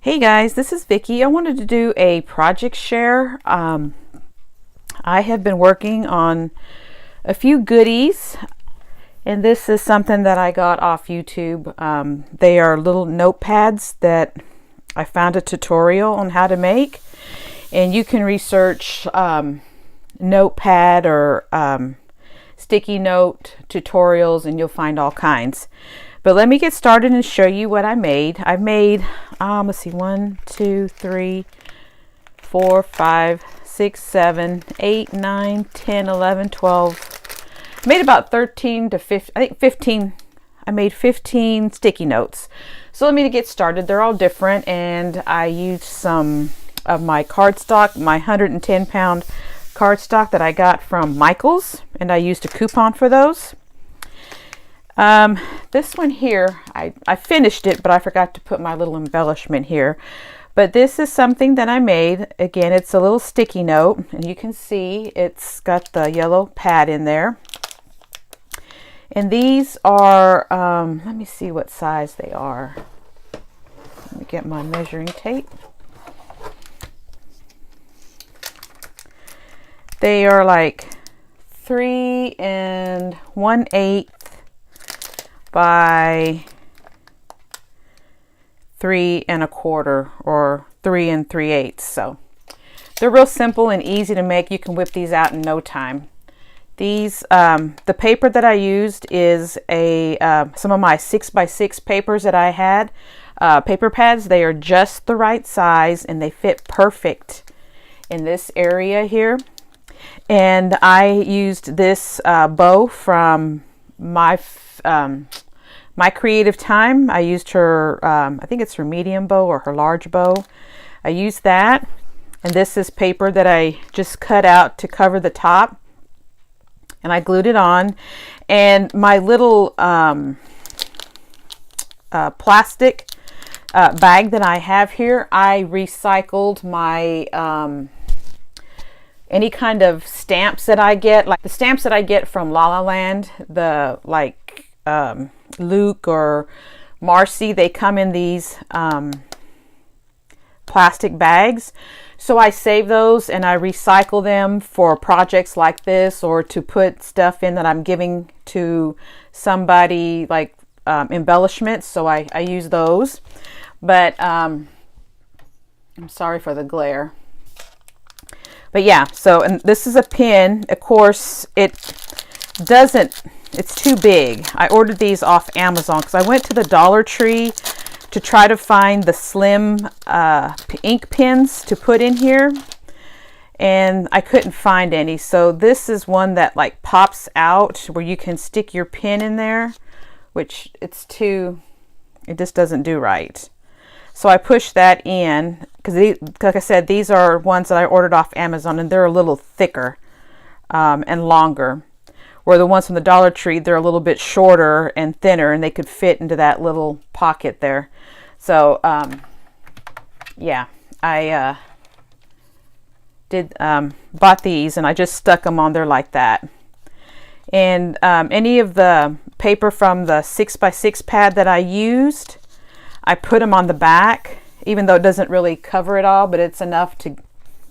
Hey guys, this is Vicky. I wanted to do a project share. I have been working on a few goodies, and this is something that I got off YouTube. They are little notepads that I found a tutorial on how to make, and you can research notepad or sticky note tutorials and you'll find all kinds. But let me get started and show you what I made. I've made, let's see, 1, 2, 3, 4, 5, 6, 7, 8, 9, 10, 11, 12. I made about 13 to 15, I think 15. I made 15 sticky notes. So let me get started. They're all different, and I used some of my cardstock, my 110-pound cardstock that I got from Michael's, and I used a coupon for those. This one here, I finished it, but I forgot to put my little embellishment here. But this is something that I made. Again, it's a little sticky note, and you can see it's got the yellow pad in there. And these are, let me see what size they are. Let me get my measuring tape. They are like 3 1/8 by 3 1/4 or 3 3/8. So they're real simple and easy to make. You can whip these out in no time. These, the paper that I used is some of my 6x6 papers that I had, paper pads. They are just the right size and they fit perfect in this area here. And I used this bow from my Creative Time. I used her, I think it's her medium bow or her large bow. I used that, and this is paper that I just cut out to cover the top, and I glued it on. And my little plastic bag that I have here, I recycled my any kind of stamps that I get, like the stamps that I get from La La Land, the Luke or Marcy. They come in these plastic bags. So I save those and I recycle them for projects like this, or to put stuff in that I'm giving to somebody, like embellishments. So I use those. But I'm sorry for the glare. But yeah, so, and this is a pin. Of course, it's too big. I ordered these off Amazon because I went to the Dollar Tree to try to find the slim ink pens to put in here, and I couldn't find any. So this is one that like pops out where you can stick your pin in there, which it just doesn't do right. So I pushed that in because, like I said, these are ones that I ordered off Amazon, and they're a little thicker and longer. Where the ones from the Dollar Tree, they're a little bit shorter and thinner, and they could fit into that little pocket there. So, yeah, I bought these, and I just stuck them on there like that. And any of the paper from the 6x6 pad that I used, I put them on the back, even though it doesn't really cover it all, but it's enough to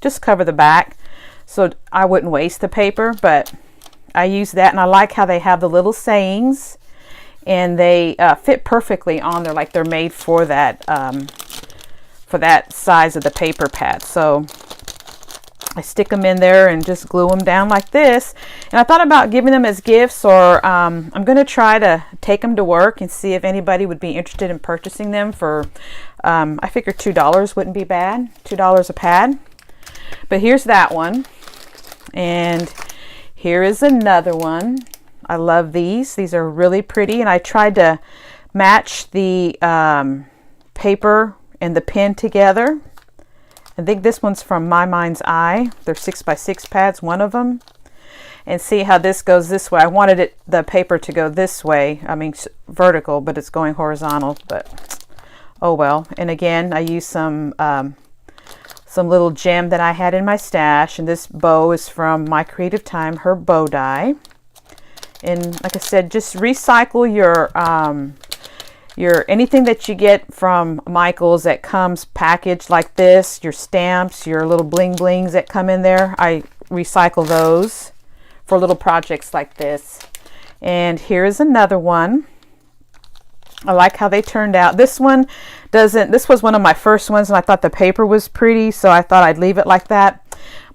just cover the back. So I wouldn't waste the paper, but I use that, and I like how they have the little sayings, and they fit perfectly on there, like they're made for that size of the paper pad. So I stick them in there and just glue them down like this. And I thought about giving them as gifts, or I'm going to try to take them to work and see if anybody would be interested in purchasing them for, I figure $2 wouldn't be bad, $2 a pad. But here's that one, and here is another one. I love these. These are really pretty, and I tried to match the paper and the pen together. I think this one's from My Mind's Eye. They're 6x6 pads, one of them. And see how this goes this way. I wanted the paper to go this way. I mean vertical, but it's going horizontal. But oh well. And again, I used some little gem that I had in my stash, and this bow is from My Creative Time, her bow die. And like I said, just recycle your anything that you get from Michael's that comes packaged like this, your stamps, your little bling blings that come in there, I recycle those for little projects like this. And here's another one. I like how they turned out. This one doesn't, this was one of my first ones and I thought the paper was pretty, so I thought I'd leave it like that.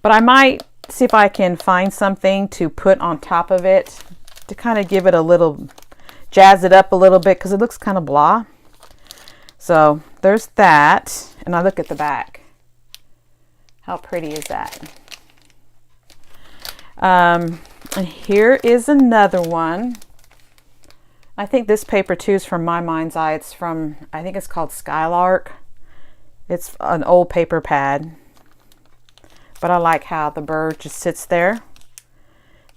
But I might see if I can find something to put on top of it to kind of give it a little, jazz it up a little bit, because it looks kind of blah. So there's that. And I look at the back. How pretty is that? And here is another one. I think this paper too is from My Mind's Eye. It's from, I think it's called Skylark. It's an old paper pad. But I like how the bird just sits there.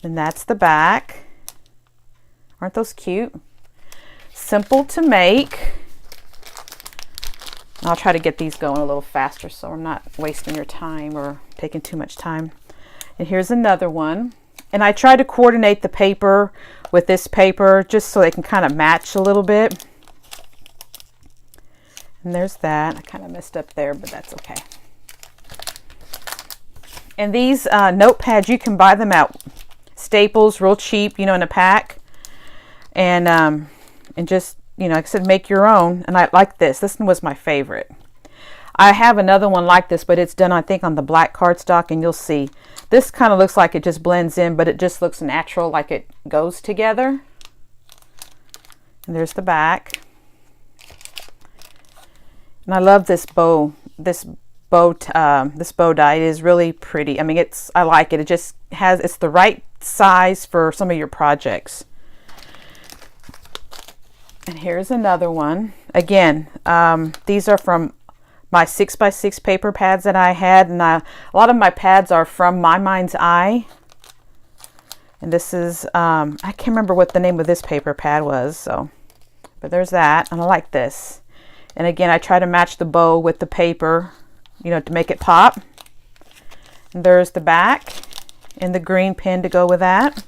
And that's the back. Aren't those cute? Simple to make. I'll try to get these going a little faster so I'm not wasting your time or taking too much time. And here's another one. And I try to coordinate the paper with this paper just so they can kind of match a little bit. And there's that. I kind of messed up there, but that's okay. And these notepads, you can buy them at Staples real cheap, you know, in a pack. And just, you know, like I said, make your own. And I like this. This one was my favorite. I have another one like this, but it's done, I think, on the black cardstock, and you'll see. This kind of looks like it just blends in, but it just looks natural, like it goes together. And there's the back. And I love this bow. This bow die. It is really pretty. I mean, I like it. It just has, it's the right size for some of your projects. And here's another one. Again, these are from my 6x6 paper pads that I had, and a lot of my pads are from My Mind's Eye. And this is, I can't remember what the name of this paper pad was, so, but there's that, and I like this. And again, I try to match the bow with the paper, you know, to make it pop. And there's the back, and the green pin to go with that.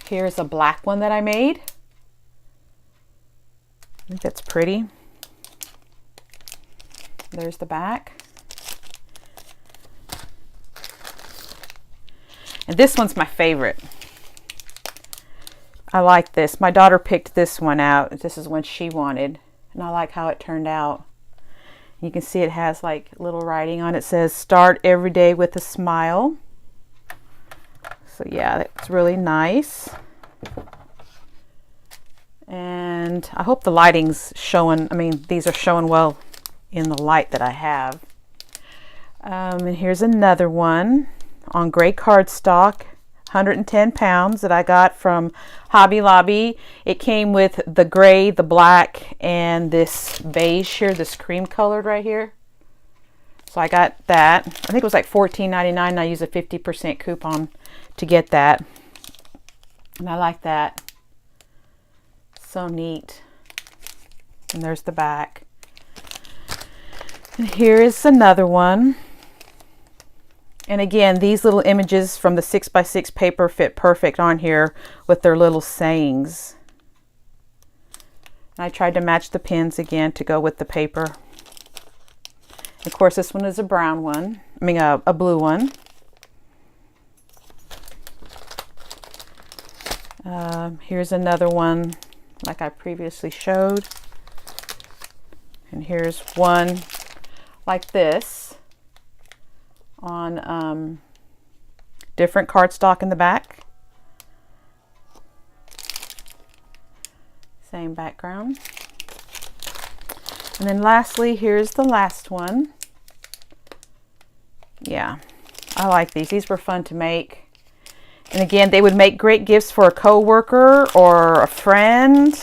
Here's a black one that I made. I think that's pretty. There's the back. And this one's my favorite. I like this. My daughter picked this one out. This is one she wanted. And I like how it turned out. You can see it has like little writing on it. It says, "Start every day with a smile." So yeah, that's really nice. And I hope the lighting's showing. I mean, these are showing well in the light that I have. And here's another one on gray cardstock, 110 pounds, that I got from Hobby Lobby. It came with the gray, the black, and this beige here, this cream colored right here. So I got that. I think it was like $14.99, and I used a 50% coupon to get that. And I like that. So neat. And there's the back. And here is another one. And again, these little images from the 6x6 paper fit perfect on here with their little sayings. I tried to match the pins again to go with the paper. Of course, this one is a brown one. I mean, a blue one. Here's another one like I previously showed. And here's one like this on different cardstock in the back. Same background. And then lastly, here's the last one. Yeah, I like these. These were fun to make. And again, they would make great gifts for a coworker or a friend,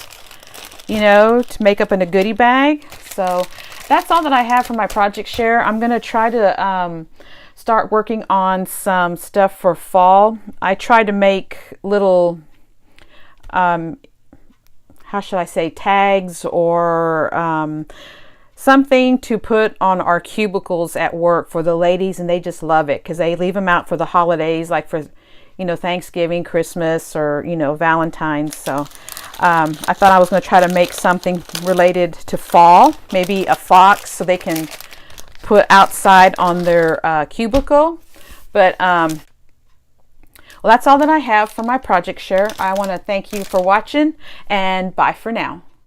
you know, to make up in a goodie bag. So that's all that I have for my project share. I'm going to try to start working on some stuff for fall. I tried to make little, how should I say, tags or something to put on our cubicles at work for the ladies, and they just love it because they leave them out for the holidays, like for, you know, Thanksgiving, Christmas, or, you know, Valentine's. So I thought I was going to try to make something related to fall, maybe a fox so they can put outside on their cubicle. But well, that's all that I have for my project share. I want to thank you for watching, and bye for now.